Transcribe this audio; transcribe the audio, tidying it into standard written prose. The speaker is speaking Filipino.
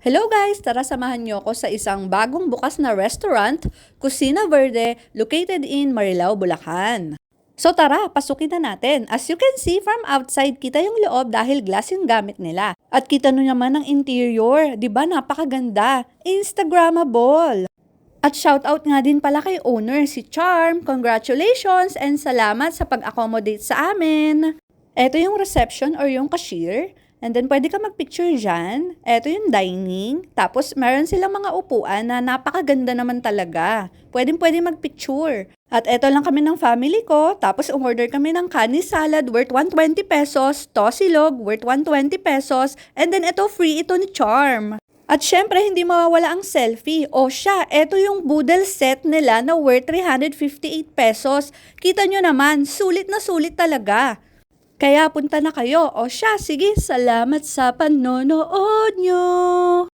Hello guys! Tara samahan niyo ako sa isang bagong bukas na restaurant, Cocina Verde, located in Marilao, Bulacan. So tara, pasukin na natin. As you can see from outside, kita yung loob dahil glass yung gamit nila. At kita nyo naman ang interior, di ba napakaganda? Instagrammable! At shoutout nga din pala kay owner si Charm. Congratulations and salamat sa pag-accommodate sa amin. Ito yung reception or yung cashier. And then, pwede ka magpicture dyan. Ito yung dining. Tapos, meron silang mga upuan na napakaganda naman talaga. Pwede magpicture. At ito lang kami ng family ko. Tapos, umorder kami ng kani salad worth 120 pesos. Tosilog worth 120 pesos. And then, ito free ito ni Charm. At syempre, hindi mawawala ang selfie. O siya, ito yung boodle set nila na worth 358 pesos. Kita nyo naman, sulit na sulit talaga. Kaya punta na kayo. O siya, sige, salamat sa panonood nyo.